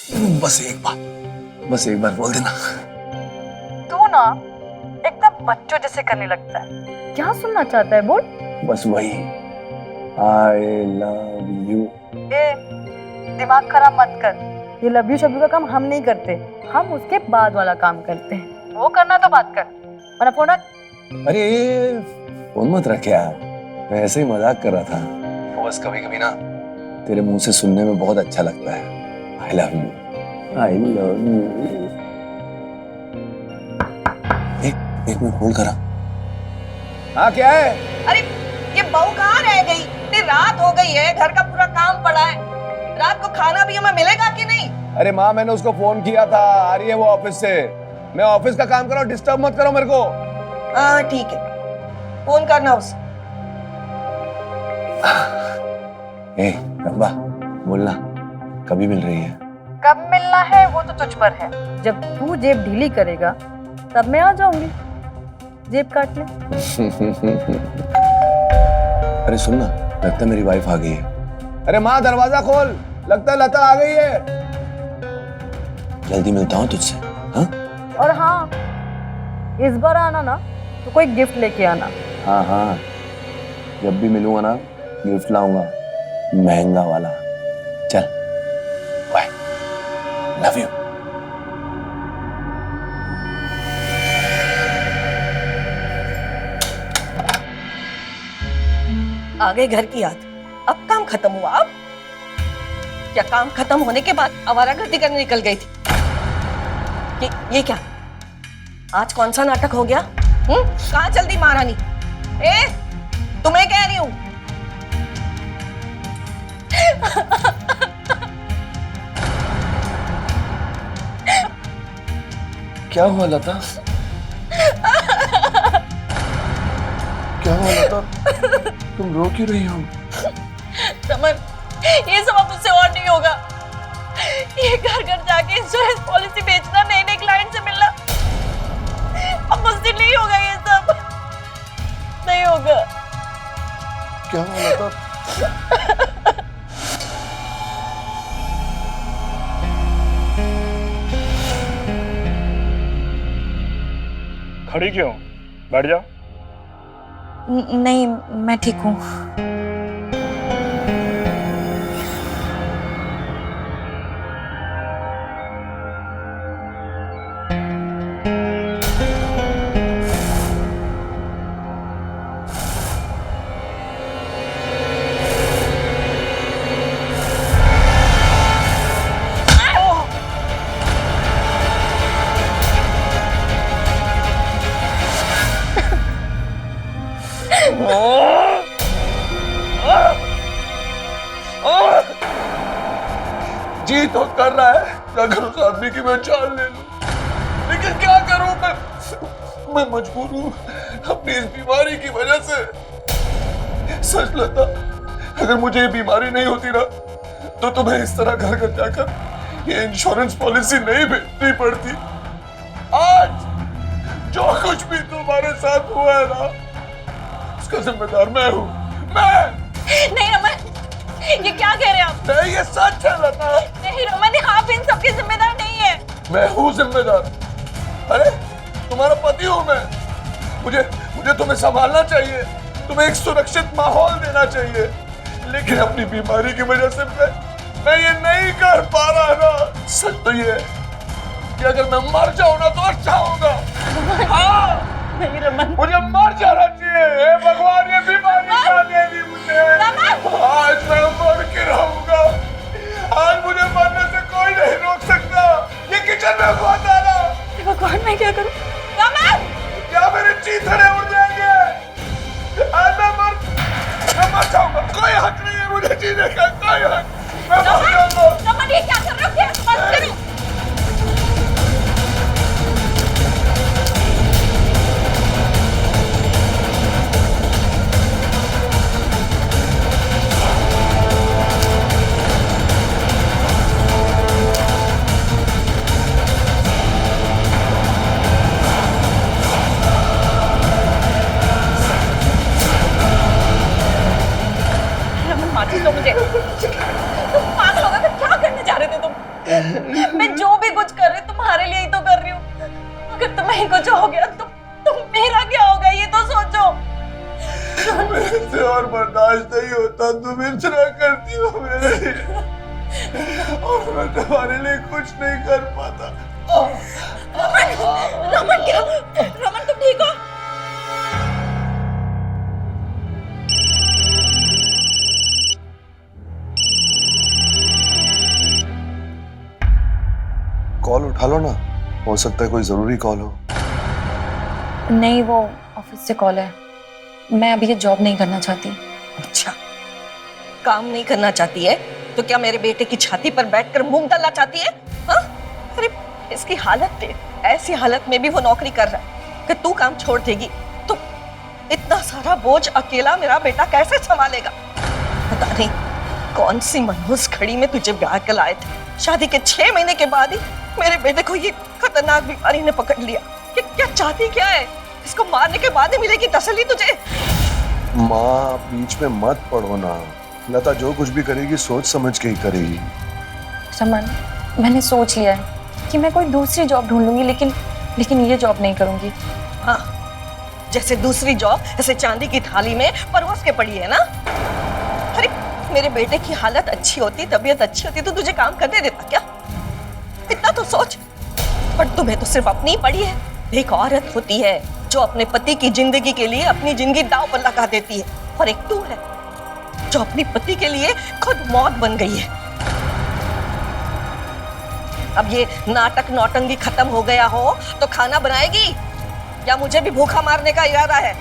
बस एक बार बोल देना। तू ना एकदम बच्चों जैसे करने लगता है। क्या सुनना चाहता है बोल। बस वही, आई लव यू। ए, दिमाग खराब मत कर। ये लव यू शब्द का काम हम नहीं करते, हम उसके बाद वाला काम करते हैं। वो करना तो बात कर, वरना फोन रख। अरे फोन मत रख यार, मैं ऐसे ही मजाक कर रहा था। बस कभी कभी ना तेरे मुंह से सुनने में बहुत अच्छा लगता है। I love you, I love you. एक मिनट होल्ड करा। हाँ क्या है? अरे ये बहू कहाँ रह गई? इतनी रात हो गई है, घर का पूरा काम पड़ा है। रात को खाना भी हमें मिलेगा कि नहीं? अरे माँ, मैंने उसको फोन किया था, आ रही है वो ऑफिस से। मैं ऑफिस का काम कर रहा हूँ, डिस्टर्ब मत करो मेरे को। हाँ ठीक है, फोन करना उसे। ए रंबा, बोलना कभी मिल रही है? कब मिलना है वो तो तुझ पर है। जब तू जेब ढीली करेगा तब मैं आ जाऊंगी जेब काटने। अरे सुन ना, लगता है मेरी वाइफ आ गई है। अरे माँ दरवाजा खोल, लगता है लता आ गई है। जल्दी मिलता हूँ तुझसे। हाँ और हाँ, इस बार आना ना तो कोई गिफ्ट लेके आना। हाँ हाँ, जब भी मिलूंगा ना गिफ्ट लाऊंगा, महंगा वाला। चल बाय, लव यू। आ गए घर की याद। अब काम खत्म हुआ? अब क्या काम खत्म होने के बाद आवारागर्दी करने निकल गई थी? ये क्या आज कौन सा नाटक हो गया? कहाँ चल दी महारानी? ए, तुम्हें कह रही हूं। क्या हुआ लता? क्या हुआ लता? तुम रो क्यों रही हो? रमन, ये सब अब मुझसे और नहीं होगा। ये घर घर जाके इंश्योरेंस पॉलिसी बेचना, नए नए क्लाइंट से मिलना, अब मुझसे नहीं होगा। ये सब नहीं होगा। क्या हुआ लता? खड़ी क्यों? बैठ जाओ। नहीं, मैं ठीक हूँ। जी तो कर रहा है अगर उस आदमी की मैं जान ले लूं, लेकिन क्या करूं मैं मजबूर हूं अपनी इस बीमारी की वजह से। सच लता, अगर मुझे ये बीमारी नहीं होती ना तो तुम्हें इस तरह घर घर जाकर ये इंश्योरेंस पॉलिसी नहीं बेचनी पड़ती। आज जो कुछ भी तुम्हारे साथ हुआ है ना, उसका जिम्मेदार मैं हूं। मैं नहीं रमन, ये क्या कह रहे हैं आप? नहीं, ये सच है लता। नहीं रमन, आप इन सबके जिम्मेदार नहीं है। मैं हूँ जिम्मेदार। अरे तुम्हारा पति हूँ मैं। मुझे तुम्हें संभालना चाहिए, तुम्हें एक सुरक्षित माहौल देना चाहिए, लेकिन अपनी बीमारी की वजह से मैं ये नहीं कर पा रहा ना। सच तो ये है कि अगर मैं मर जाऊं ना तो अच्छा होगा। हाँ, नहीं रमन, मुझे मर जाना चाहिए। हे भगवान, ये बीमारी क्या दे दी मुझे? आज मैं मर के रहूंगा। आज मुझे मरने से कोई नहीं रोक सकता। ये किचन में मत आना। भगवान मैं क्या करूं? रमन, क्या मेरे चीथड़े उड़ जाएंगे? आज मैं मर जाऊंगा। कोई हक नहीं है मुझे जीने का, कोई हक। मैं मर जाऊंगा। रमन ये क्या कर रहे हो? मत करो। रमन माचिस दो मुझे। तुम पागल हो गए? क्या करने जा रहे थे तुम? बर्दाश्त नहीं होता, तुम इतना करती हो मेरे लिए और मैं तुम्हारे लिए कुछ नहीं कर पाता। रमन क्या? रमन तुम ठीक हो? कॉल उठा लो ना, हो सकता है कोई जरूरी कॉल हो। नहीं, वो ऑफिस से कॉल है। मैं अभी ये जॉब नहीं करना चाहती। अच्छा, काम नहीं करना चाहती है तो क्या मेरे बेटे की छाती पर बैठकर मूंग डालना चाहती है? हाँ? अरे इसकी हालत देख, ऐसी हालत में भी वो नौकरी कर रहा है कि तू काम छोड़ देगी तो इतना सारा बोझ अकेला मेरा बेटा कैसे संभालेगा? पता नहीं कौन सी मनहूस घड़ी में तुझे ब्याह कर लाए थे। शादी के 6 महीने के बाद ही मेरे बेटे को ये खतरनाक बीमारी ने पकड़ लिया। कि क्या चाहती क्या है? इसको मारने के बाद ही मिलेगी तसल्ली तुझे? माँ बीच में मत पड़ो ना, लता जो कुछ भी करेगी सोच समझ के ही करेगी। रमन, मैंने सोच लिया है कि मैं कोई दूसरी जॉब ढूंढ लूंगी, लेकिन ये जॉब नहीं करूंगी। हाँ, जैसे दूसरी जॉब ऐसे चांदी की थाली में परोस के पड़ी है ना। अरे मेरे बेटे की हालत अच्छी होती, तबीयत अच्छी होती तो तुझे काम करने देता क्या? इतना तो सोच। पर तुम्हें तो सिर्फ अपनी ही पड़ी है। एक औरत होती है जो अपने पति की जिंदगी के लिए अपनी जिंदगी दांव पर लगा देती है, और एक तू है जो अपनी पति के लिए खुद मौत बन गई है। अब ये नाटक नौटंकी खत्म हो गया हो तो खाना बनाएगी या मुझे भी भूखा मारने का इरादा है?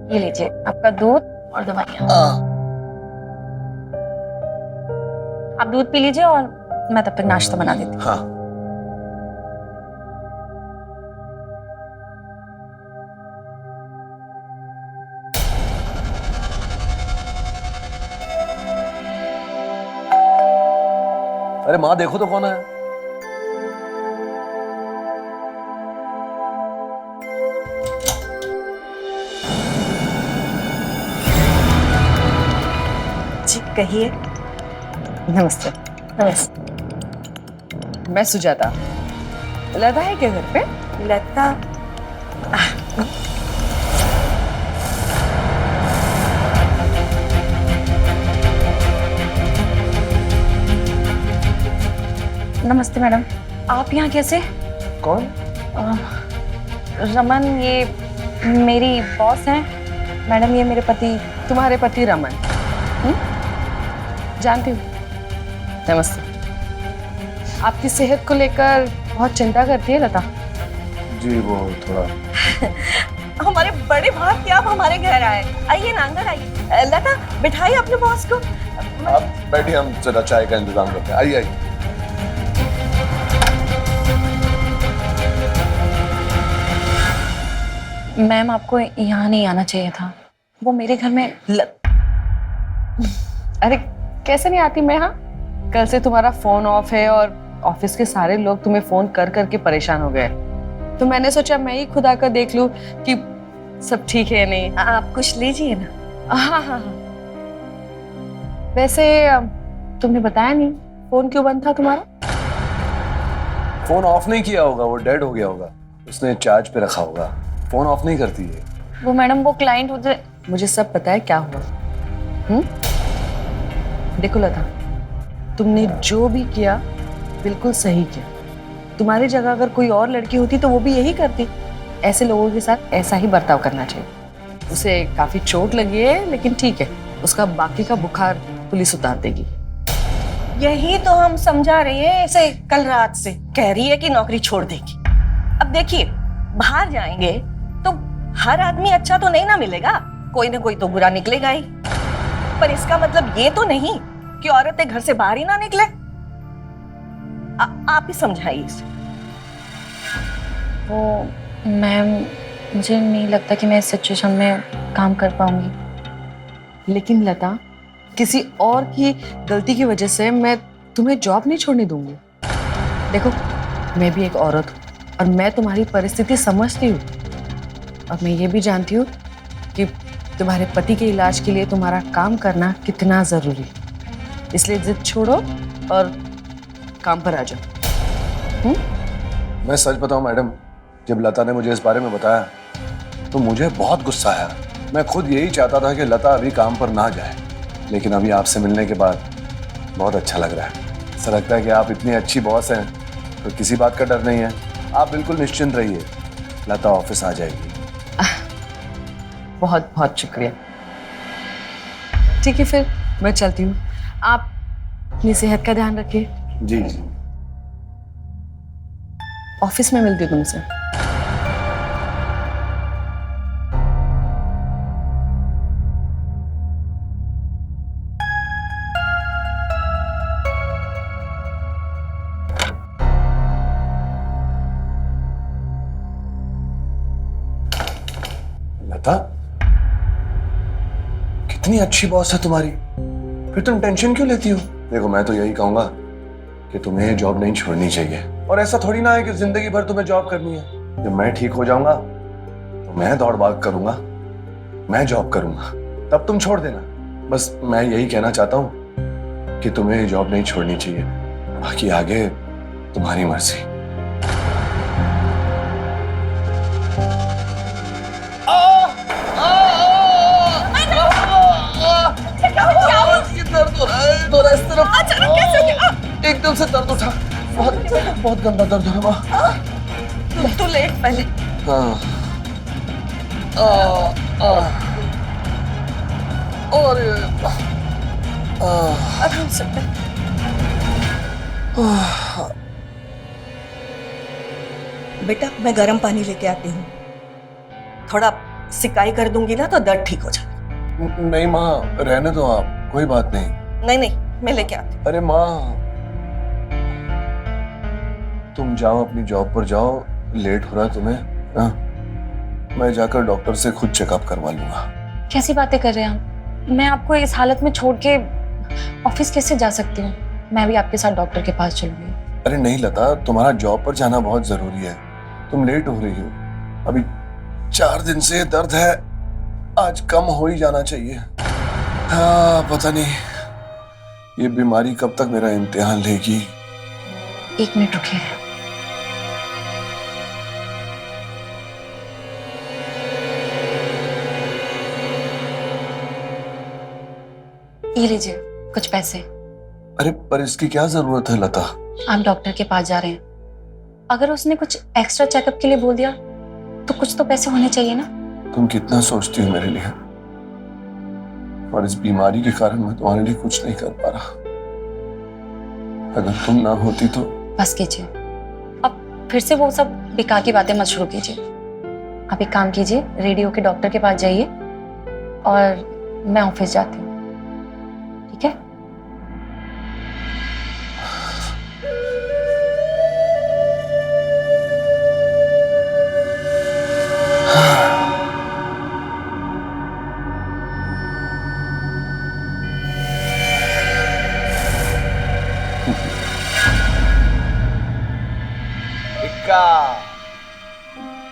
ये लीजिए आपका दूध और दवाइयाँ। आप दूध पी लीजिए और मैं तब तक नाश्ता बना देती हूँ। हाँ। अरे माँ देखो तो कौन है। जी कहिए। नमस्ते। नमस्ते। मैं सुजाता। लता है क्या घर पे? लता? नमस्ते मैडम, आप यहाँ कैसे? कौन? रमन ये मेरी बॉस हैं। मैडम ये मेरे पति। तुम्हारे पति रमन? जानती हूँ। नमस्ते। आपकी सेहत को लेकर बहुत चिंता करती है लता। जी वो थोड़ा। हमारे बड़े भाग क्या आप हमारे घर आए? आइए ना, अंदर आइए। लता बिठाइए अपने बॉस को। आप बैठिए, हम जरा चाय का इंतजाम करते हैं। आइए आइए। मैम आपको यहाँ नहीं आना चाहिए था, वो मेरे घर में अरे कैसे नहीं आती मैं? हाँ, कल से तुम्हारा फोन ऑफ है और ऑफिस के सारे लोग तुम्हें फोन कर करके परेशान हो गए, तो मैंने सोचा मैं ही खुद आकर देख लूं कि सब ठीक है या नहीं। आप कुछ लीजिए ना। हाँ हाँ हाँ। वैसे तुमने बताया नहीं फोन क्यों बंद था तुम्हारा? फोन ऑफ नहीं किया होगा, वो डेड हो गया होगा, उसने चार्ज पे रखा होगा। फोन ऑफ नहीं करती है वो मैडम, वो क्लाइंट मुझे सब पता है क्या हुआ। देखो लता, तुमने जो भी किया बिल्कुल सही किया। तुम्हारी जगह अगर कोई और लड़की होती तो वो भी यही करती। ऐसे लोगों के साथ ऐसा ही बर्ताव करना चाहिए। उसे काफी चोट लगी है लेकिन ठीक है, उसका बाकी का बुखार पुलिस उतार देगी। यही तो हम समझा रहे हैं इसे कल रात से। कह रही है कि नौकरी छोड़ देगी। अब देखिए, बाहर जाएंगे तो हर आदमी अच्छा तो नहीं ना मिलेगा, कोई ना कोई तो बुरा निकलेगा ही। पर इसका मतलब ये तो नहीं कि औरतें घर से बाहर ही ना निकले। आप ही समझाइए इसे। वो मैम, मुझे नहीं लगता कि मैं इस सिचुएशन में काम कर पाऊंगी। लेकिन लता, किसी और की गलती की वजह से मैं तुम्हें जॉब नहीं छोड़ने दूंगी। देखो, मैं भी एक औरत हूँ और मैं तुम्हारी परिस्थिति समझती हूँ। और मैं ये भी जानती हूँ कि तुम्हारे पति के इलाज के लिए तुम्हारा काम करना कितना जरूरी है। इसलिए जिद छोड़ो और काम पर आ जाओ। मैं सच बताऊं मैडम, जब लता ने मुझे इस बारे में बताया तो मुझे बहुत गुस्सा आया। मैं खुद यही चाहता था कि लता अभी काम पर ना जाए, लेकिन अभी आपसे मिलने के बाद बहुत अच्छा लग रहा है। ऐसा लगता है कि आप इतनी अच्छी बॉस हैं तो किसी बात का डर नहीं है। आप बिल्कुल निश्चिंत रहिए, लता ऑफिस आ जाएगी। बहुत बहुत शुक्रिया। ठीक है, फिर मैं चलती हूँ। आप अपनी सेहत का ध्यान रखिए। जी जी। ऑफिस में मिलती हूँ तुमसे। लता, कितनी अच्छी बॉस है तुम्हारी, फिर तुम टेंशन क्यों लेती हो? देखो, मैं तो यही कहूंगा कि तुम्हें ये जॉब नहीं छोड़नी चाहिए। और ऐसा थोड़ी ना है कि जिंदगी भर तुम्हें जॉब करनी है। जब मैं ठीक हो जाऊंगा तो मैं दौड़ भाग करूंगा, मैं जॉब करूंगा, तब तुम छोड़ देना। बस मैं यही कहना चाहता हूं कि तुम्हें ये जॉब नहीं छोड़नी चाहिए। बाकी आगे तुम्हारी मर्जी। दर्द हो रहा है, थोड़ा इस तरफ। अचानक कैसे हो गया? एकदम से दर्द उठा, बहुत गंदा दर्द हो रहा है। तू लेट पहले। हाँ। और आराम से बेटा, मैं गर्म पानी लेके आती हूँ। थोड़ा सिकाई कर दूंगी ना तो दर्द ठीक हो जाएगा। नहीं माँ, रहने दो आप, कोई बात नहीं। नहीं नहीं, मैं लेके आती हूँ। अरे माँ, तुम जाओ अपनी जॉब पर जाओ, लेट हो रहा है तुम्हें। हाँ, मैं जाकर डॉक्टर से खुद चेकअप करवा लूंगा। कैसी बातें कर रहे हैं आप? मैं आपको इस हालत में छोड़ के ऑफिस कैसे जा सकती हूँ? मैं भी आपके साथ डॉक्टर के पास चलूंगी। अरे नहीं लता, तुम्हारा जॉब पर जाना बहुत जरूरी है। तुम लेट हो रही हो। अभी 4 दिन से दर्द है, आज कम हो ही जाना चाहिए। हाँ, पता नहीं ये बीमारी कब तक मेरा इम्तिहान लेगी। 1 मिनट रुकिए। ये लीजिए कुछ पैसे। अरे पर इसकी क्या जरूरत है लता? आप डॉक्टर के पास जा रहे हैं, अगर उसने कुछ एक्स्ट्रा चेकअप के लिए बोल दिया तो कुछ तो पैसे होने चाहिए ना। तुम कितना सोचती हो मेरे लिए, और इस बीमारी के कारण मैं तुम्हारे लिए कुछ नहीं कर पा रहा। अगर तुम ना होती तो। बस कीजिए, अब फिर से वो सब बेकार की बातें मत शुरू कीजिए। आप एक काम कीजिए, रेडियो के डॉक्टर के पास जाइए और मैं ऑफिस जाती हूँ, ठीक है?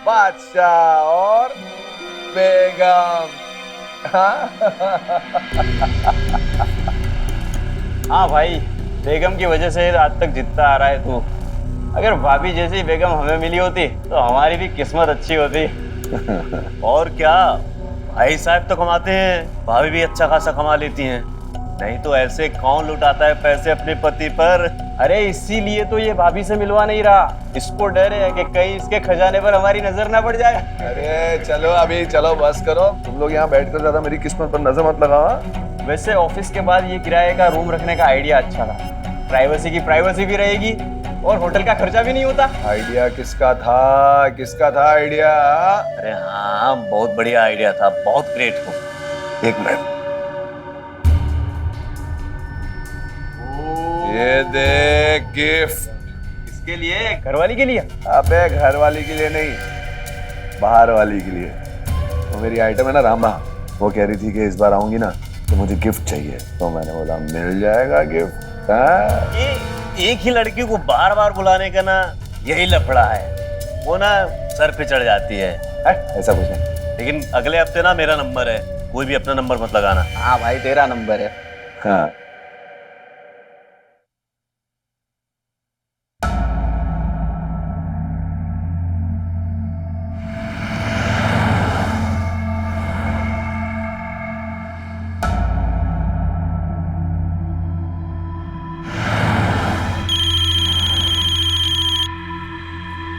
बादशाह और बेगम। हाँ भाई, बेगम की वजह से आज तक जीतता आ रहा है तू। अगर भाभी जैसी बेगम हमें मिली होती तो हमारी भी किस्मत अच्छी होती। और क्या, भाई साहब तो कमाते हैं, भाभी भी अच्छा खासा कमा लेती हैं। नहीं तो ऐसे कौन लुटाता है पैसे अपने पति पर। अरे इसीलिए तो ये भाभी से मिलवा नहीं रहा, इसको डर है कि कहीं इसके खजाने पर हमारी नजर ना पड़ जाए। अरे चलो अभी, चलो बस करो तुम लोग। यहाँ बैठकर ज्यादा मेरी किस्मत पर नजर मत लगाओ। वैसे ऑफिस के बाद ये किराए का रूम रखने का आइडिया अच्छा था। प्राइवेसी की प्राइवेसी भी रहेगी और होटल का खर्चा भी नहीं होता। आइडिया किसका था, किसका था आइडिया? अरे हाँ, बहुत बढ़िया आइडिया था, बहुत ग्रेट हो। 1 मिनट, ये देख गिफ्ट। इसके लिए, घरवाली के लिए? अबे घरवाली के लिए नहीं, बाहर वाली के लिए। वो मेरी आइटम है ना रामा, वो कह रही थी कि इस बार आऊंगी ना तो मुझे गिफ्ट चाहिए, तो मैंने बोला मिल जाएगा गिफ्ट। हाँ? एक ही लड़की को बार बार बुलाने का ना यही लफड़ा है, वो ना सर पे चढ़ जाती है। ऐसा कुछ नहीं। लेकिन अगले हफ्ते ना मेरा नंबर है, कोई भी अपना नंबर मत लगाना। हाँ भाई तेरा नंबर है। हाँ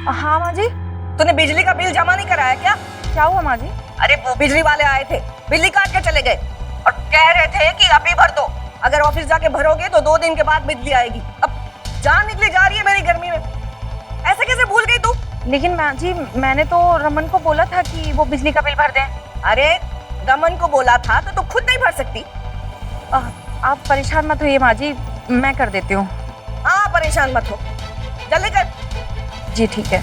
हाँ माँ जी, तूने बिजली का बिल जमा नहीं कराया क्या? क्या हुआ माँ जी? अरे वो बिजली वाले आए थे, बिजली काट के चले गए और कह रहे थे कि अभी भर दो, अगर ऑफिस जाके भरोगे तो 2 दिन के बाद बिजली आएगी। अब जान निकली जा रही है मेरी गर्मी में, ऐसे कैसे भूल गई तू? लेकिन माँ जी, मैंने तो रमन को बोला था कि वो बिजली का बिल भर दें। अरे रमन को बोला था तो तू खुद नहीं भर सकती? आप परेशान मत होइए माँ जी, मैं कर देती हूँ। हाँ परेशान मत हो, जल्दी कर। जी ठीक है।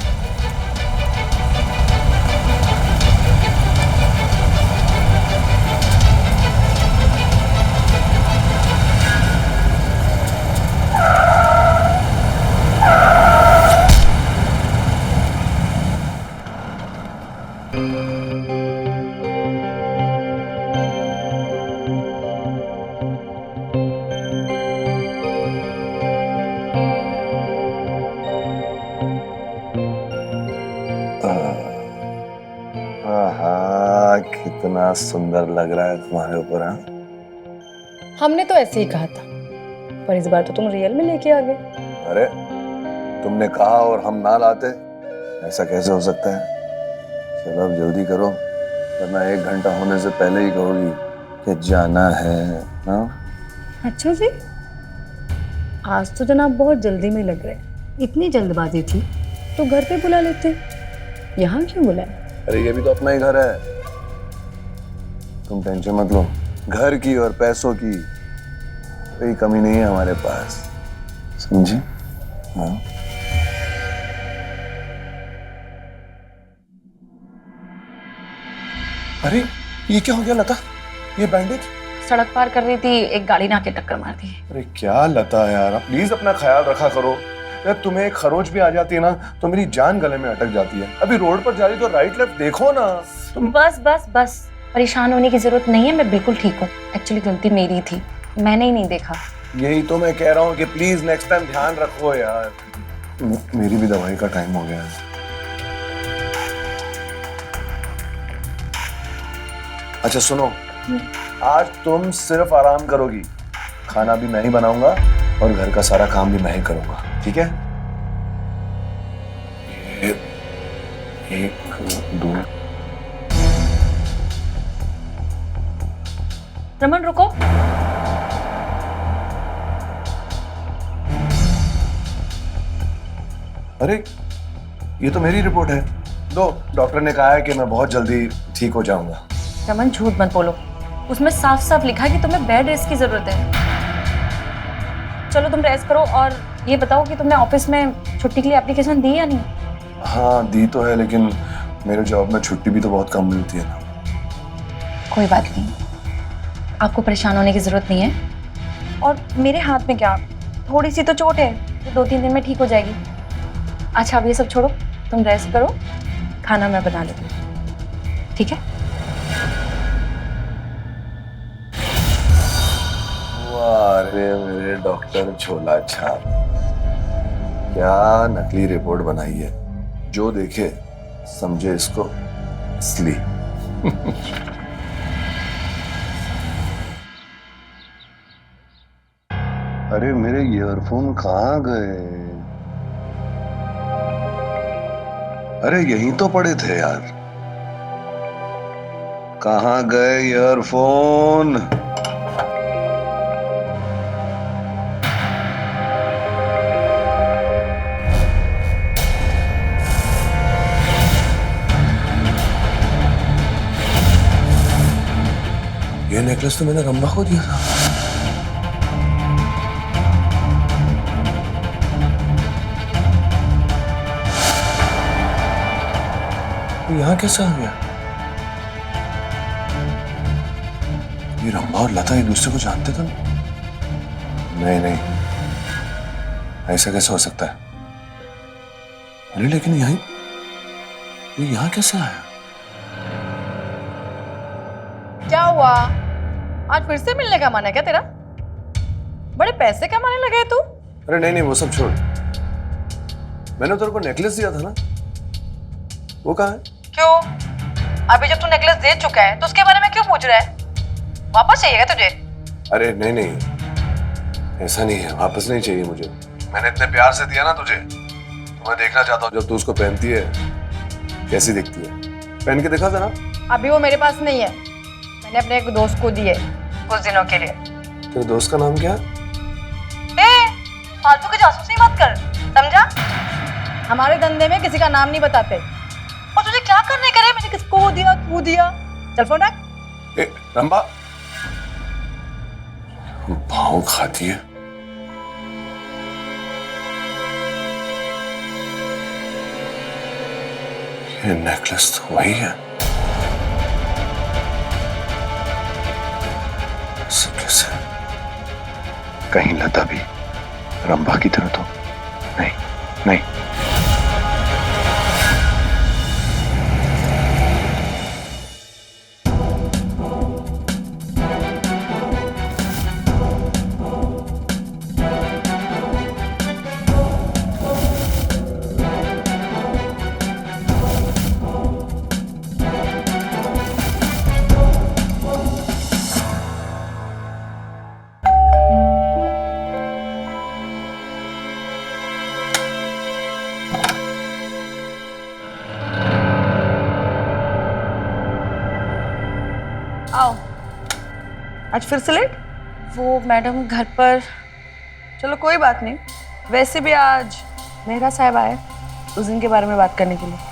आहा, कितना सुंदर लग रहा है तुम्हारे ऊपर। हाँ हमने तो ऐसे ही कहा था, पर इस बार तो तुम रियल में लेके आ गए। अरे तुमने कहा और हम ना लाते, ऐसा कैसे हो सकता है? चलो अब जल्दी करो, वरना 1 घंटा होने से पहले ही कहोगी कि जाना है। हाँ अच्छा जी, आज तो जनाब बहुत जल्दी में लग रहे हैं। इतनी जल्दबाजी थी तो घर पे बुला लेते, यहाँ क्यों बुलाए? अरे ये भी तो अपना ही घर है, तुम टेंशन मत लो। घर की और पैसों की कोई कमी नहीं है हमारे पास, समझे? हाँ अरे ये क्या हो गया लता? ये बैंडेज? सड़क पार कर रही थी, एक गाड़ी ने आके टक्कर मार दी। अरे क्या लता यार, प्लीज अपना ख्याल रखा करो यार। तुम्हें एक खरोच भी आ जाती है ना तो मेरी जान गले में अटक जाती है। अभी रोड पर जा रही तो राइट लेफ्ट देखो ना तुम। बस बस बस, परेशान होने की जरूरत नहीं है, मैं बिल्कुल ठीक हूँ। एक्चुअली गलती मेरी थी, मैंने ही नहीं देखा। यही तो मैं कह रहा हूँ कि प्लीज नेक्स्ट टाइम ध्यान रखो यार। मेरी भी दवाई का टाइम हो गया है। अच्छा सुनो, आज तुम सिर्फ आराम करोगी, खाना भी मैं ही बनाऊंगा और घर का सारा काम भी मैं ही करूंगा, ठीक है? ये 1 2 रमन रुको। अरे ये तो मेरी रिपोर्ट है। दो, डॉक्टर ने कहा है कि मैं बहुत जल्दी ठीक हो जाऊंगा। रमन झूठ मत बोलो, उसमें साफ साफ लिखा है कि तुम्हें बेड रेस्ट की जरूरत है। चलो तुम रेस्ट करो, और ये बताओ कि तुमने ऑफिस में छुट्टी के लिए एप्लीकेशन दी या नहीं? हाँ दी तो है, लेकिन मेरे जॉब में छुट्टी भी तो बहुत कम मिलती है ना। कोई बात नहीं, आपको परेशान होने की जरूरत नहीं है। और मेरे हाथ में क्या, थोड़ी सी तो चोट है, तो 2-3 दिन में ठीक हो जाएगी। अच्छा अब ये सब छोड़ो, तुम रेस्ट करो, खाना मैं बना लेती हूँ, ठीक है? अरे मेरे डॉक्टर झोला छाप, क्या नकली रिपोर्ट बनाई है। जो देखे समझे इसको असली। अरे मेरे ईयरफोन कहाँ गए? अरे यहीं तो पड़े थे यार, कहाँ गए ईयरफोन? ये नेकलेस तो मैंने रंभा को दिया था। यहाँ कैसे आ गया? ये रंभा और लता एक दूसरे को जानते तो नहीं? नहीं ऐसा कैसे हो सकता है? अरे लेकिन ये यहाँ कैसे आया? क्या हुआ? आज फिर से मिलने का मन है क्या तेरा? बड़े पैसे कमाने लगे तू? अरे नहीं नहीं, वो सब छोड़। मैंने तेरे को नेकलेस दिया था ना, वो कहाँ है? क्यों? अभी जब तू नेकलेस दे चुका है तो उसके बारे में क्यों पूछ रहा है? वापस चाहिएगा तुझे? अरे नहीं नहीं, ऐसा नहीं है, वापस नहीं चाहिए मुझे। मैंने इतने प्यार से दिया ना तुझे, तो मैं देखना चाहता हूँ जब तू उसको पहनती है कैसी दिखती है। पहन के दिखा था ना। अभी वो मेरे पास नहीं है, मैंने अपने एक दोस्त को दी है कुछ दिनों के लिए। तेरे दोस्त का नाम क्या है? फालतू की जासूसी मत कर, समझा? हमारे धंधे में किसी का नाम नहीं बताते। और तुझे क्या करने करे? मैंने किसको दिया, क्यों दिया? चल फोन रख। रंबा, भाव खाती है। ये नेकलेस तो वही है। कैसे? कहीं लता भी रंबा की तरह तो नहीं। नहीं, आओ। आज फिर से लेट? वो मैडम घर पर। चलो कोई बात नहीं, वैसे भी आज मेहरा साहब आए उस दिन के बारे में बात करने के लिए।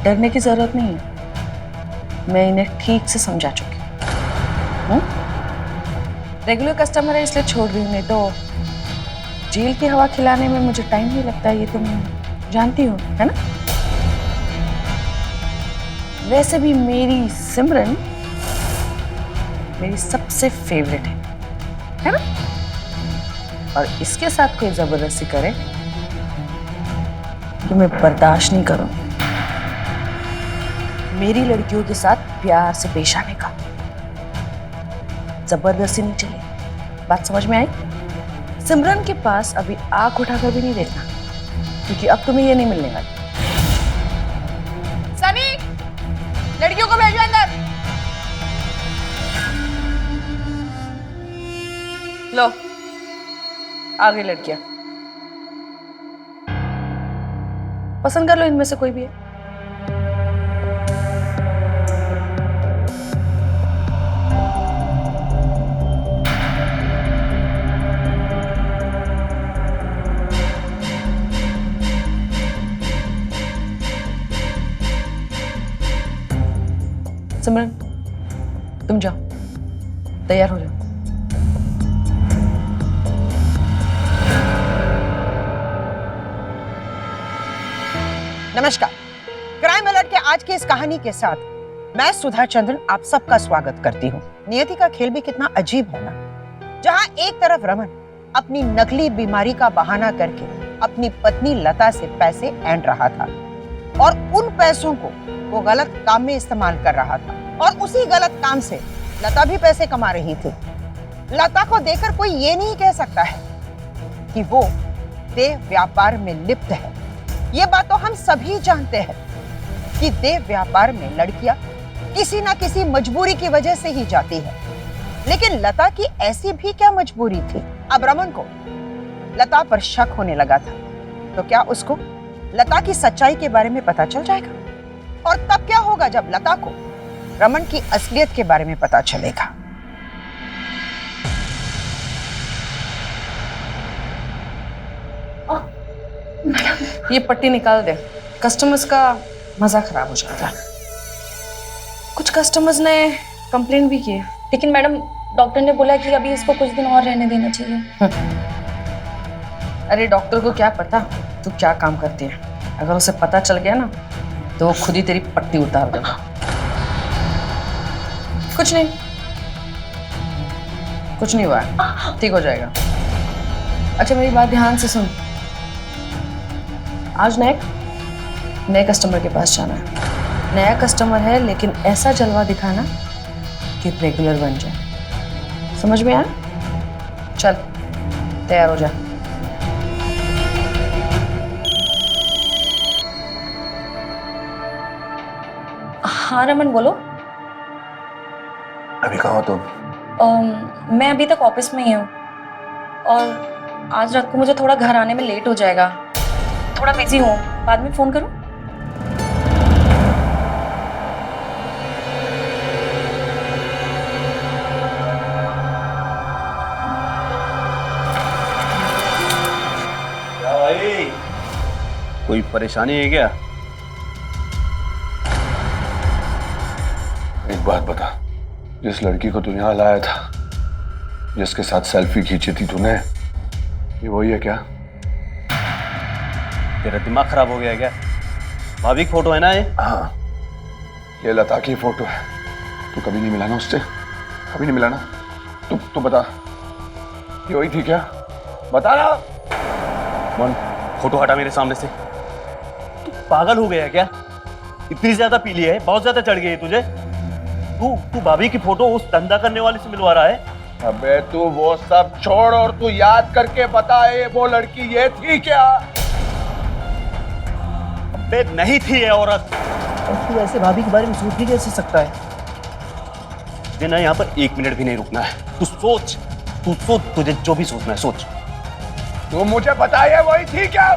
डरने की जरूरत नहीं है, मैं इन्हें ठीक से समझा चुकी हूँ। रेगुलर कस्टमर है इसलिए छोड़ रही हूँ, नहीं तो जेल की हवा खिलाने में मुझे टाइम नहीं लगता, ये तुम जानती हो, है ना? वैसे भी मेरी सिमरन मेरी सबसे फेवरेट है ना? और इसके साथ कोई जबरदस्ती करे तो मैं बर्दाश्त नहीं करूँगी। मेरी लड़कियों के साथ प्यार से पेश आने का, जबरदस्ती नहीं चलेगी। बात समझ में आई? सिमरन के पास अभी आंख उठाकर भी नहीं देखना, क्योंकि अब तुम्हें ये नहीं मिलने वाली। सनी, लड़कियों को भेजो अंदर। लो, आ गई लड़कियां। पसंद कर लो इनमें से कोई भी है। सिमरन, तुम जाओ, तैयार हो जाओ। नमस्कार, क्राइम अलर्ट के आज की इस कहानी के साथ मैं सुधा चंद्रन आप सबका स्वागत करती हूँ। नियति का खेल भी कितना अजीब है ना, जहाँ एक तरफ रमन अपनी नकली बीमारी का बहाना करके अपनी पत्नी लता से पैसे ऐंठ रहा था और उन पैसों को वो गलत काम में इस्तेमाल कर रहा था, और उसी गलत काम से लता भी पैसे कमा रही थी। लता को देखकर कोई ये नहीं कह सकता है कि वो देह व्यापार में लिप्त है। ये बात तो हम सभी जानते हैं कि देह व्यापार में लड़कियां किसी ना किसी मजबूरी की वजह से ही जाती है, लेकिन लता की ऐसी भी क्या मजबूरी थी? अब रमन को लता पर शक होने लगा था, तो क्या उसको लता की सच्चाई के बारे में पता चल जाएगा? और तब क्या होगा जब लता को रमन की असलियत के बारे में पता चलेगा? ये पट्टी निकाल दे, कस्टमर्स का मजा खराब हो जाता है। कुछ कस्टमर्स ने कंप्लेंट भी की है। लेकिन मैडम डॉक्टर ने बोला कि अभी इसको कुछ दिन और रहने देना चाहिए। अरे डॉक्टर को क्या पता तू क्या काम करती है। अगर उसे पता चल गया ना तो वो खुद ही तेरी पट्टी उतार देगा। कुछ नहीं, कुछ नहीं हुआ है, ठीक हो जाएगा। अच्छा मेरी बात ध्यान से सुन, आज नए कस्टमर के पास जाना है। नया कस्टमर है लेकिन ऐसा जलवा दिखाना कि रेगुलर बन जाए। समझ में आया? चल तैयार हो जा। हाँ रमन बोलो। अभी कहाँ हो तुम? मैं अभी तक ऑफिस में ही हूँ और आज रात को मुझे थोड़ा घर आने में लेट हो जाएगा। थोड़ा बिजी हूँ, बाद में फोन करूँ? क्या भाई, कोई परेशानी है क्या? एक बात बता, जिस लड़की को तू यहाँ लाया था, जिसके साथ सेल्फी खींची थी तूने, ये वही है क्या? तेरा दिमाग खराब हो गया क्या? भाभी की फोटो है ना ये? हाँ, ये लता की फोटो है। तू कभी नहीं मिला ना उससे? कभी नहीं मिला ना? तू बता, ये वही थी क्या? बता ना। मन, फोटो हटा मेरे सामने से। तू पागल हो गया क्या? इतनी ज्यादा पी ली है? बहुत ज्यादा चढ़ गई है तुझे? तू भाभी की फोटो उस धंधा करने वाले से मिलवा रहा है? अबे तू वो सब छोड़ और तू याद करके बता, ये वो लड़की ये थी क्या? अबे नहीं थी ये औरत। और तू ऐसे भाभी के बारे में सोच भी कैसे सकता है? तुझे ना यहाँ पर 1 मिनट भी नहीं रुकना है। तू सोच, तुझे जो भी सोचना है सोच। तू मुझे बता, ये वही थी क्या?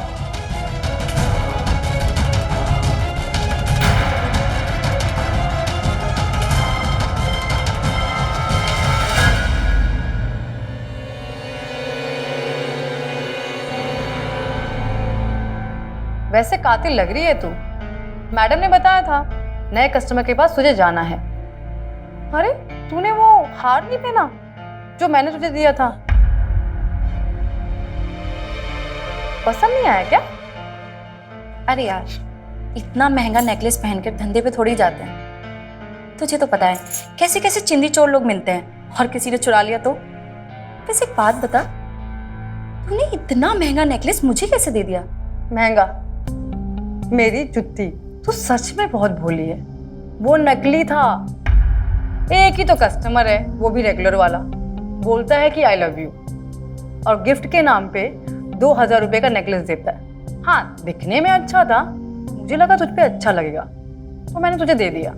वैसे कातिल लग रही है तू। मैडम ने बताया था नए कस्टमर के पास तुझे जाना है। अरे तूने वो हार नहीं पहना जो मैंने तुझे दिया था? पसंद नहीं आया क्या? अरे यार, इतना महंगा नेकलेस पहनकर धंधे पे थोड़ी जाते हैं। तुझे तो पता है कैसे कैसे चिंदी चोर लोग मिलते हैं, और किसी ने चुरा लिया तो। वैसे एक बात बता, तूने इतना महंगा नेकलेस मुझे कैसे दे दिया? महंगा? मेरी जुत्ती, तू सच में बहुत भोली है। वो नकली था। एक ही तो कस्टमर है, वो भी रेगुलर वाला, बोलता है कि आई लव यू और गिफ्ट के नाम पे 2000 रुपए का नेकलेस देता है। हाँ, दिखने में अच्छा था, मुझे लगा तुझ पे अच्छा लगेगा तो मैंने तुझे दे दिया।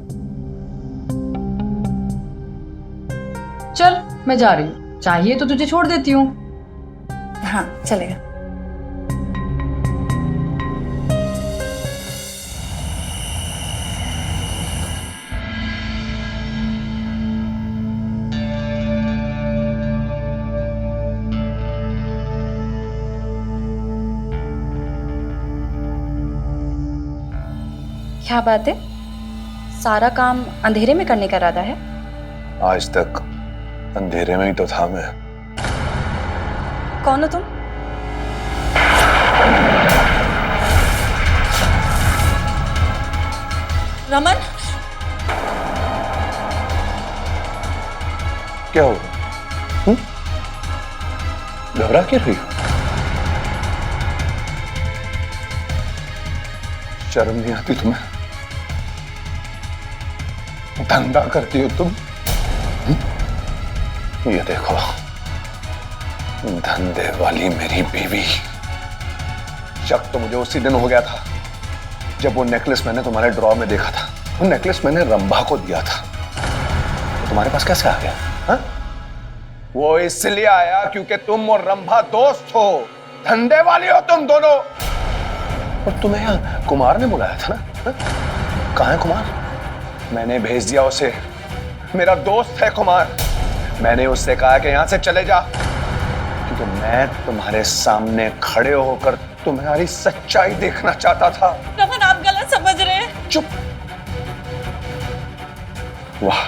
चल मैं जा रही हूँ, चाहिए तो तुझे छोड़ देती हूँ। हाँ चलेगा। क्या बात है, सारा काम अंधेरे में करने का इरादा है? आज तक अंधेरे में ही तो था मैं। कौन हो तुम? रमन, क्या हो? घबरा क्यों रही हो? शर्म नहीं आती तुम्हें? धंधा करती हो तुम? ये देखो, धंधे वाली मेरी बीवी। शक तो मुझे उसी दिन हो गया था जब वो नेकलेस मैंने तुम्हारे ड्रॉ में देखा था। वो नेकलेस मैंने रंभा को दिया था, तो तुम्हारे पास कैसे आ गया? हा? वो इसलिए आया क्योंकि तुम और रंभा दोस्त हो, धंधे वाली हो तुम दोनों। और तुम्हें यहाँ कुमार ने बुलाया था ना? कहाँ है कुमार? मैंने भेज दिया उसे। मेरा दोस्त है कुमार। मैंने उससे कहा कि यहाँ से चले जा, क्योंकि मैं तुम्हारे सामने खड़े होकर तुम्हारी सच्चाई देखना चाहता था। रमन, आप गलत समझ रहे हैं। चुप। वाह,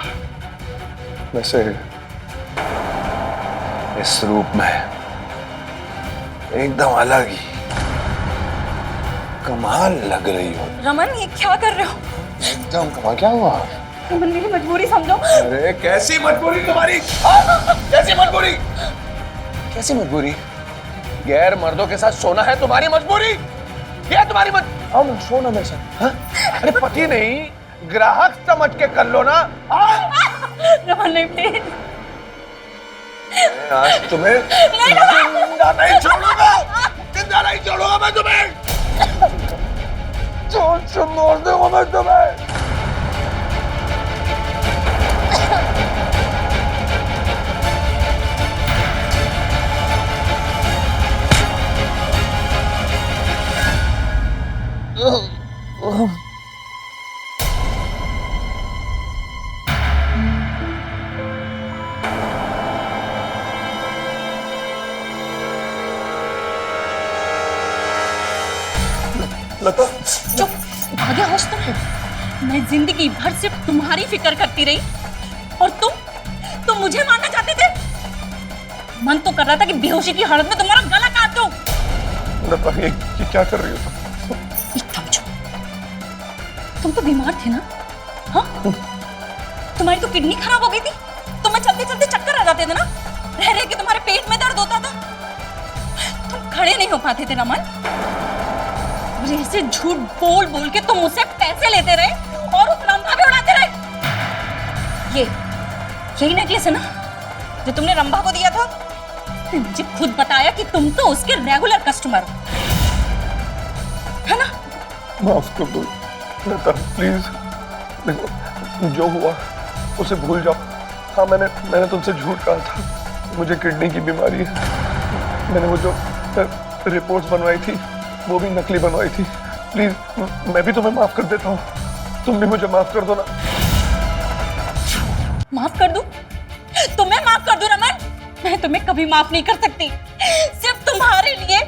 वैसे इस रूप में एकदम अलग ही कमाल लग रही हो। रमन, ये क्या कर रहे हो? एकदम कमाल। क्या हुआ? रमन, मेरी मजबूरी समझो। अरे कैसी मजबूरी तुम्हारी? कैसी मजबूरी? कैसी मजबूरी? गैर मर्दों के साथ सोना है तुम्हारी मजबूरी? क्या तुम्हारी आओ ना, सो ना मेरे साथ। हाँ? अरे पति नहीं, ग्राहक समझ के कर लो ना। रमन नहीं, प्लीज। आज तुम्हें जिंदा नहीं छोड़ूंगा, जिंदा नहीं छोड़ूंगा मैं तुम्हें। छोड़ मार दूंगा मैं तुम्हें। लता, चुप, भाग्य होश तुम। मैं जिंदगी भर सिर्फ तुम्हारी फिक्र करती रही और तुम मुझे मारना चाहते थे। मन तो कर रहा था कि बेहोशी की हालत में तुम्हारा गला काट दूं। लता, ये क्या कर रही हो? एकदम चुप। तुम तो बीमार थे ना? हाँ? तुम्हारी तो किडनी खराब हो गई थी। तुम्हें चलते चलते चक्कर आ जाते थे ना? रह रह के तुम्हारे पेट में दर्द होता था। तुम खड़े नहीं हो पाते थे रमन। और ऐसे झूठ बोल बोल के तुम मुझसे पैसे लेते रहे और उस रंभा भी उड़ाते रहे। यही नेकलेस है ना जो तुमने रंभा को दिया था? मुझे खुद बताया कि तुम तो उसके रेगुलर कस्टमर हो, है ना? माफ कर दो लता, प्लीज। देखो, जो हुआ उसे भूल जाओ। हाँ, मैंने तुमसे झूठ कहा था, मुझे किडनी की बीमारी है। मैंने वो जो रिपोर्ट्स बनवाई थी वो भी नकली बनवाई थी। प्लीज, मैं भी तुम्हें माफ कर देता हूँ, तुम भी मुझे माफ कर दो ना। माफ कर दूं? तुम्हें माफ कर दूं रमन? मैं तुम्हें कभी माफ नहीं कर सकती। सिर्फ तुम्हारे लिए,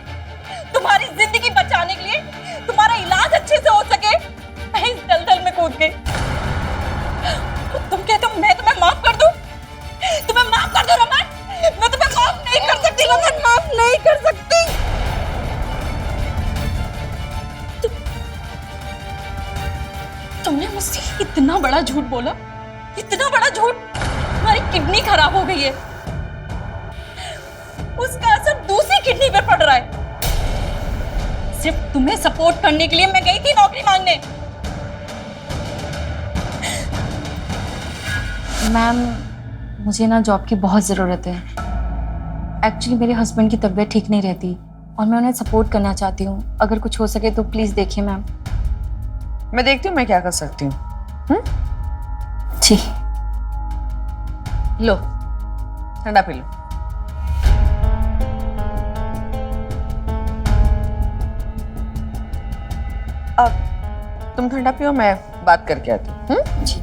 तुम्हारी जिंदगी बचाने के लिए, तुम्हारा इलाज अच्छे से हो सके, मैं इस दलदल में कूद गई। तुम कहते हो मैं तुम्हें माफ कर दूं? तुम्हें माफ कर दूं रमन? मैं तुम्हें माफ नहीं कर सकती रमन, माफ नहीं कर सकती। तुमने मुझसे इतना बड़ा झूठ बोला, इतना बड़ा झूठ। तुम्हारी किडनी खराब हो गई है, उसका असर दूसरी किडनी पे पड़ रहा है। सिर्फ तुम्हें सपोर्ट करने के लिए मैं गई थी नौकरी मांगने। मैम, मुझे ना जॉब की बहुत ज़रूरत है। एक्चुअली मेरे हस्बैंड की तबीयत ठीक नहीं रहती और मैं उन्हें सपोर्ट करना चाहती हूँ। अगर कुछ हो सके तो प्लीज़ देखिए मैम। मैं देखती हूँ मैं क्या कर सकती हूँ। जी। लो, ठंडा पी लो। अब तुम ठंडा पियो, मैं बात करके आती हूँ। जी।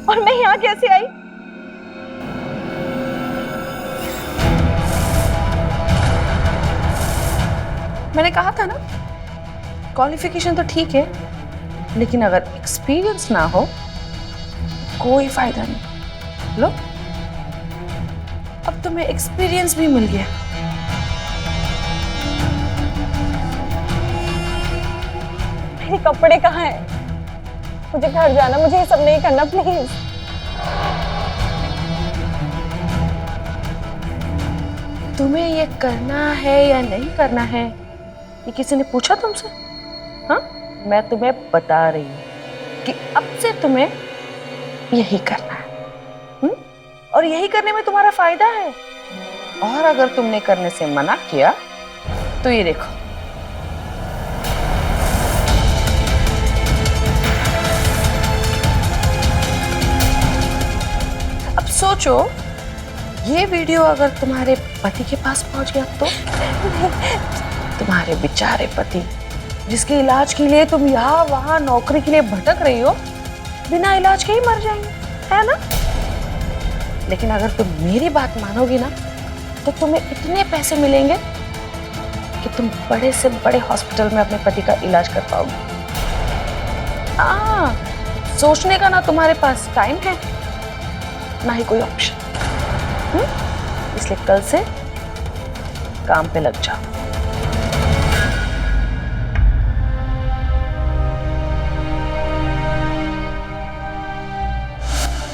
और मैं यहाँ कैसे आई? मैंने कहा था ना, क्वालिफिकेशन तो ठीक है, लेकिन अगर एक्सपीरियंस ना हो कोई फायदा नहीं। लो, अब तुम्हें एक्सपीरियंस भी मिल गया। मेरे कपड़े कहाँ हैं? मुझे घर जाना, मुझे ये सब नहीं करना, प्लीज। तुम्हें ये करना है या नहीं करना है, ये किसी ने पूछा तुमसे? हाँ, मैं तुम्हें बता रही हूँ कि अब से तुम्हें यही करना है। और यही करने में तुम्हारा फायदा है। और अगर तुमने करने से मना किया तो ये देखो। अब सोचो, ये वीडियो अगर तुम्हारे पति के पास पहुंच गया तो? तुम्हारे बेचारे पति, जिसके इलाज के लिए तुम यहाँ वहां नौकरी के लिए भटक रही हो, बिना इलाज के ही मर जाएंगे, है ना? लेकिन अगर तुम मेरी बात मानोगी ना, तो तुम्हें इतने पैसे मिलेंगे कि तुम बड़े से बड़े हॉस्पिटल में अपने पति का इलाज कर पाओगे। सोचने का ना तुम्हारे पास टाइम है, ना ही कोई ऑप्शन। इसलिए कल से काम पे लग जाओ।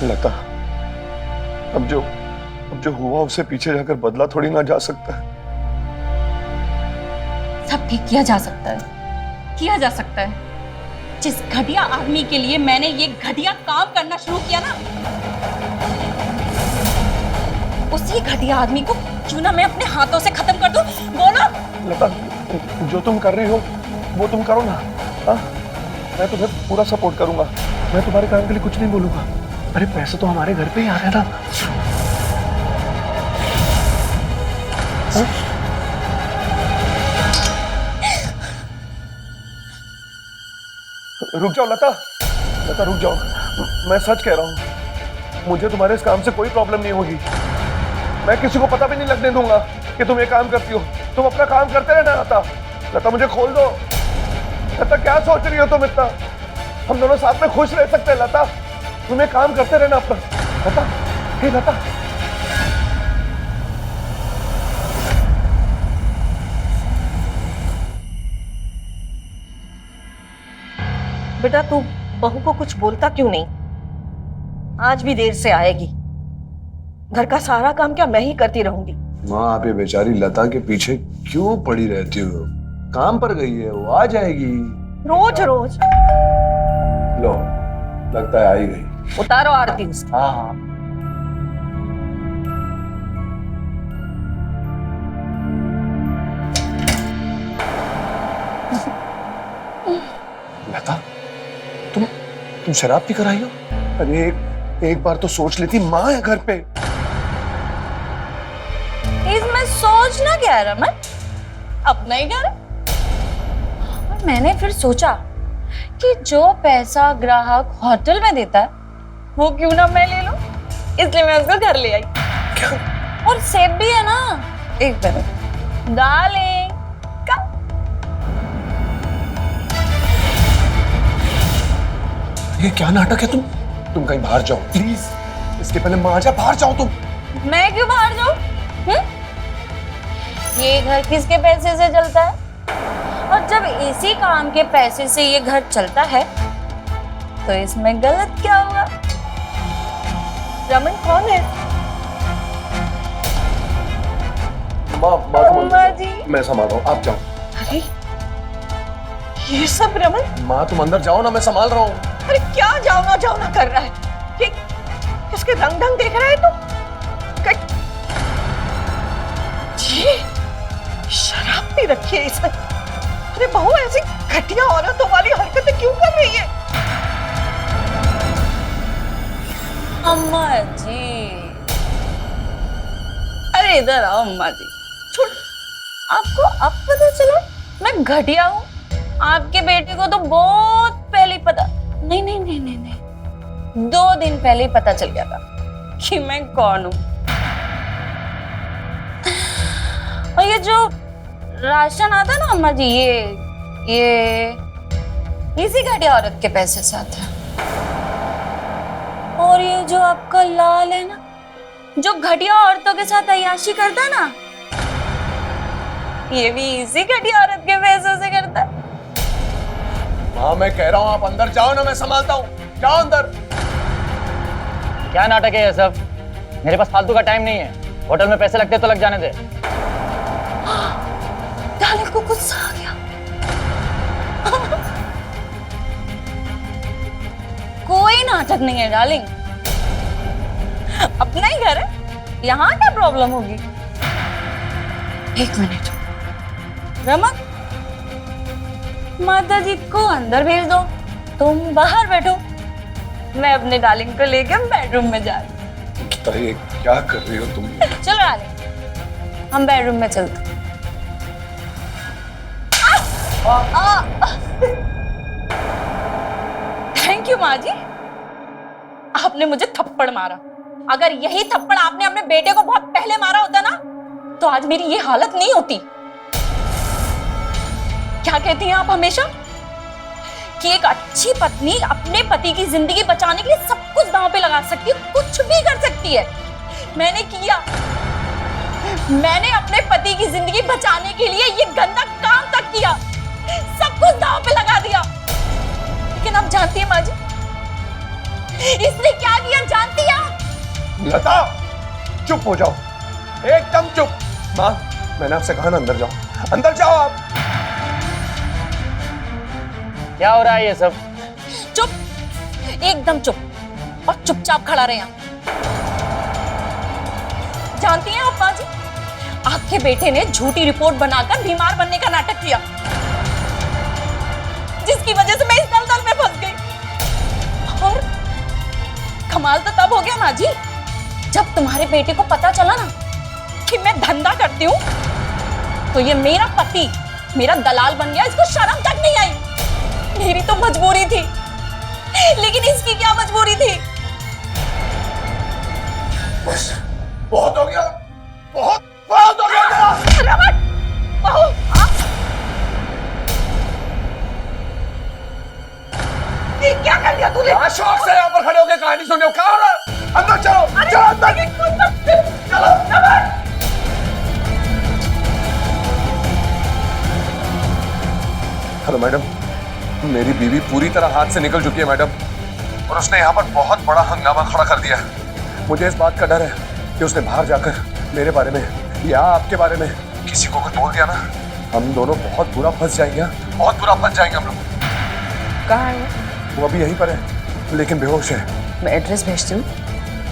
लता, अब जो हुआ उसे पीछे जाकर बदला थोड़ी ना जा सकता है। सब ठीक किया जा सकता है, किया जा सकता है। जिस घटिया आदमी के लिए मैंने ये घटिया काम करना शुरू किया ना, उसी घटिया आदमी को क्यों ना मैं अपने हाथों से खत्म कर दूं। बोलो। लता, जो तुम कर रही हो वो तुम करो ना। हाँ, मैं तुम्हें पूरा सपोर्ट करूंगा। मैं तुम्हारे काम के लिए कुछ नहीं बोलूंगा। अरे पैसे तो हमारे घर पे ही आ रहे हैं ना। रुक जाओ लता, लता रुक जाओ। मैं सच कह रहा हूं, मुझे तुम्हारे इस काम से कोई प्रॉब्लम नहीं होगी। मैं किसी को पता भी नहीं लगने दूंगा कि तुम ये काम करती हो। तुम अपना काम करते रहना लता। लता मुझे खोल दो। लता क्या सोच रही हो तुम इतना? हम दोनों साथ में खुश रह सकते हैं लता। तुम ये काम करते रहना अपना। लता, हे लता। बेटा तू बहू को कुछ बोलता क्यों नहीं? आज भी देर से आएगी। घर का सारा काम क्या मैं ही करती रहूंगी? माँ, आप ये बेचारी लता के पीछे क्यों पड़ी रहती हो? काम पर गई है, वो आ जाएगी। रोज रोज। लो, लगता है आई गई। उतारो आरती उसकी। हाँ हाँ। लता, तुम शराब पी कर आई हो? अरे एक बार तो सोच लेती, माँ है घर पे। इसमें सोचना क्या है रमन? अपना ही घर है। और मैंने फिर सोचा कि जो पैसा ग्राहक होटल में देता है वो क्यों ना मैं ले लूं, इसलिए मैं उसको घर ले आई। क्या? और सेब भी है ना। एक मिनट डालें का। ये क्या नाटक है? तुम कहीं बाहर जाओ प्लीज। इसके पहले माँ आ जाए, बाहर जाओ तुम। मैं क्यों बाहर जाऊं? ये घर किसके पैसे से चलता है? और जब इसी काम के पैसे से ये घर चलता है तो इसमें गलत क्या हुआ? रमन कौन है? माँ जी, मैं संभाल रहा हूँ, आप जाओ। अरे ये सब रमन। माँ तुम अंदर जाओ ना, मैं संभाल रहा हूँ। अरे क्या जाओ ना कर रहा है? ये इसके रंग ढंग देख रहा है तू? जी, शराब पी रखी है इसने। अरे बहू ऐसी घटिया औरतों वाली हरकतें क्यों कर रही है? अम्मा जी, अरे इधर आओ अम्मा जी। छोड़, आपको अब पता चला मैं घटिया हूँ? आपके बेटे को तो बहुत पहले पता, नहीं, 2 दिन पहले ही पता चल गया था कि मैं कौन हूँ। और ये जो राशन आता ना अम्मा जी, ये इसी घटिया औरत के पैसे से आता है। और ये जो आपका लाल है ना, जो घटिया औरतों के साथ अय्याशी करता है ना, ये भी इसी घटिया औरत के पैसों से करता है। माँ मैं कह रहा हूँ आप अंदर जाओ ना, मैं संभालता हूँ। जाओ अंदर। क्या नाटक है ये सब? मेरे पास फालतू का टाइम नहीं है। होटल में पैसे लगते तो लग जाने दे। डार्लिंग को गुस्सा आ गया। कोई नाटक नहीं है डार्लिंग, अपना ही घर है, यहाँ क्या प्रॉब्लम होगी? एक मिनट। रमन, माता जी को अंदर भेज दो, तुम बाहर बैठो, मैं अपने डार्लिंग को लेकर बेडरूम में जा रही गीता, ये क्या कर रही हो तुम? हूँ। चलो डार्लिंग, हम बेडरूम में चलते। थैंक यू माँ जी, आपने मुझे थप्पड़ मारा। अगर यही थप्पड़ आपने अपने बेटे को बहुत पहले मारा होता ना, तो आज मेरी ये हालत नहीं होती। क्या कहती हैं आप हमेशा कि एक अच्छी पत्नी अपने पति की जिंदगी बचाने के लिए सब कुछ दांव पे लगा सकती है, कुछ भी कर सकती है। मैंने किया, मैंने अपने पति की जिंदगी बचाने के लिए ये गंदा काम तक किया, सब कुछ दांव पे लगा दिया। लेकिन आप जानती हैं माँ जी, इसने क्या किया जानती हैं आप? लता, चुप हो जाओ, एकदम चुप। माँ, मैंने आपसे कहा ना अंदर जाओ, अंदर जाओ आप। क्या हो रहा है ये सब? चुप, एकदम चुप, और चुपचाप खड़ा रहे यहाँ। जानती हैं आप माँ जी, आपके बेटे ने झूठी रिपोर्ट बनाकर बीमार बनने का नाटक किया, जिसकी वजह से मैं इस दलदल में फंस गई। और कमाल तो तब हो गया माँ जी, जब तुम्हारे बेटे को पता चला ना कि मैं धंधा करती हूँ, तो ये मेरा पति मेरा दलाल बन गया। इसको शर्म तक नहीं आई। मेरी तो मजबूरी थी, लेकिन इसकी क्या मजबूरी थी? बस, बहुत हो गया, बहुत बहुत हो गया। रमन, बहू, ये क्या कर दिया तूने? क्या शौक से यहाँ पर खड़े होकर कहानी सुन रहे हो? क्या हो रहा है? अंदर चलो, चलो अंदर, चलो। हेलो मैडम, मेरी बीवी पूरी तरह हाथ से निकल चुकी है मैडम, और उसने यहाँ पर बहुत बड़ा हंगामा खड़ा कर दिया है। मुझे इस बात का डर है कि उसने बाहर जाकर मेरे बारे में या आपके बारे में किसी को कुछ बोल दिया ना, हम दोनों बहुत बुरा फंस जाएंगे, बहुत बुरा फंस जाएंगे हम लोग। कहाँ है वो अभी यहीं पर है, लेकिन बेहोश है। मैं एड्रेस भेजती हूँ,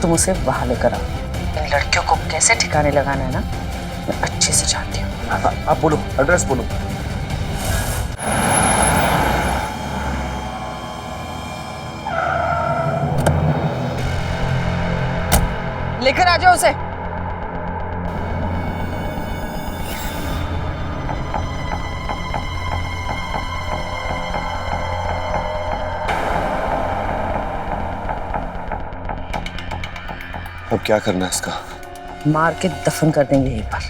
तुम उसे वहां लेकर आओ। इन लड़कियों को कैसे ठिकाने लगाना है ना, मैं अच्छे से जानती हूँ। आप बोलो, एड्रेस बोलो। लेकर आ जाओ उसे। अब क्या करना है इसका? मार के दफन कर देंगे यहीं पर।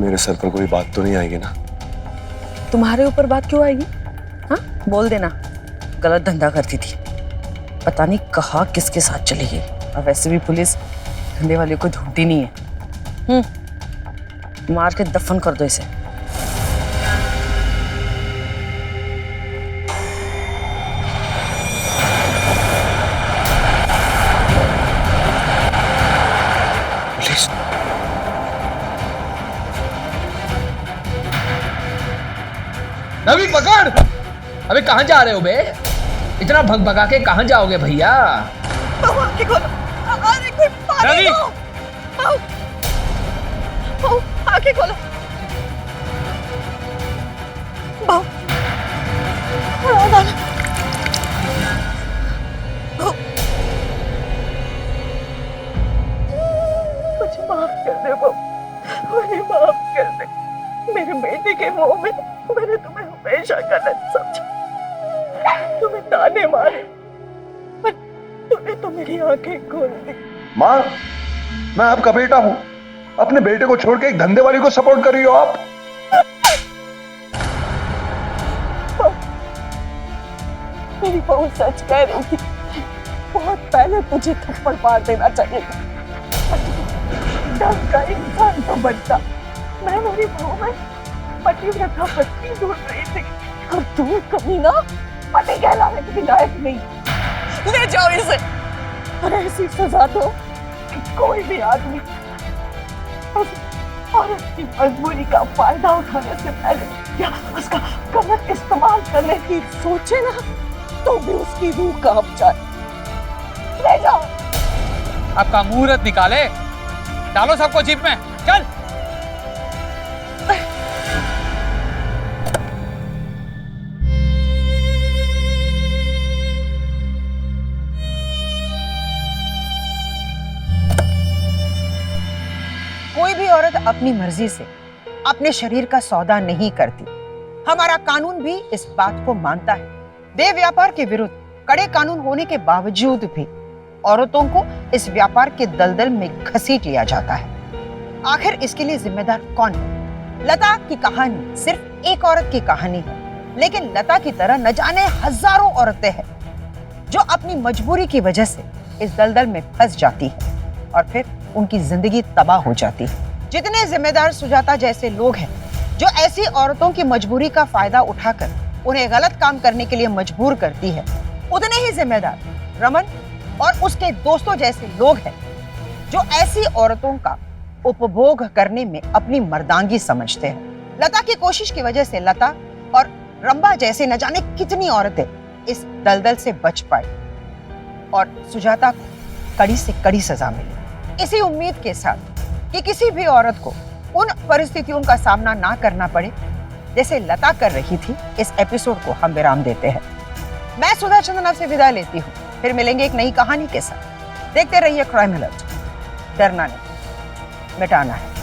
मेरे सर पर कोई बात तो नहीं आएगी ना? तुम्हारे ऊपर बात क्यों आएगी? हाँ, बोल देना गलत धंधा करती थी, पता नहीं कहाँ किसके साथ चली गई। और वैसे भी पुलिस धंधे वाले को ढूंढती नहीं है। मार के दफन कर दो इसे। पुलिस? नवी पकड़! अबे कहाँ जा रहे हो बे? इतना भगा के कहाँ जाओगे भैया? आंखें खोलो, अरे कोई पानी दो। बहू, आंखें खोलो। बहू, मुझे माफ कर दे बहू, मुझे माफ कर दे। मेरे बेटे के मुंह में मैंने तुम्हें हमेशा गलत समझा, तुम्हें ताने मारे, पर तूने तो मेरी आंखें खोल दी। माँ, मैं आपका बेटा हूँ। अपने बेटे को छोड़ के एक धंधे वाली को सपोर्ट कर रही हो आप? मेरी बहू सच कह रही थी, बहुत पहले तुझे थप्पड़ मार देना चाहिए था। ढंग का इंसान तो बनता। मैं मेरी बहू में पतिव्रता पत्नी ढूंढ रही थी, और तू कमीना पति कहलाने के लायक नहीं। ले जाओ इसे और ऐसी सजा दो कि कोई भी आदमी औरत की मजबूरी का फायदा उठाने से पहले या उसका गलत इस्तेमाल करने की सोचे ना, तो भी उसकी रूह कांप जाए। ले जाओ। आपका मुहूर्त निकाले। डालो सबको जीप में, चल। कोई भी औरत अपनी मर्जी से अपने शरीर का सौदा नहीं करती। हमारा कानून भी इस बात को मानता है। देह व्यापार के विरुद्ध कड़े कानून होने के बावजूद भी औरतों को इस व्यापार के दलदल में घसीट लिया जाता है। आखिर इसके लिए जिम्मेदार कौन है? लता की कहानी सिर्फ एक औरत की कहानी है, लेकिन लता की तरह न जाने हजारों औरतें हैं जो अपनी मजबूरी की वजह से इस दलदल में फंस जाती है और फिर उनकी जिंदगी तबाह हो जाती है। जितने जिम्मेदार सुजाता जैसे लोग हैं जो ऐसी औरतों की मजबूरी का फायदा उठाकर उन्हें गलत काम करने के लिए मजबूर करती है, उतने ही जिम्मेदार रमन और उसके दोस्तों जैसे लोग हैं जो ऐसी औरतों का उपभोग करने में अपनी मर्दांगी समझते हैं। लता की कोशिश की वजह से लता और रंबा जैसे न जाने कितनी औरतें इस दलदल से बच पाई और सुजाता को कड़ी से कड़ी सजा मिली। इसी उम्मीद के साथ कि किसी भी औरत को उन परिस्थितियों का सामना ना करना पड़े जैसे लता कर रही थी, इस एपिसोड को हम विराम देते हैं। मैं सुधा चंदन आपसे विदा लेती हूँ, फिर मिलेंगे एक नई कहानी के साथ। देखते रहिए क्राइम अलर्ट। डरना नहीं, मिटाना है।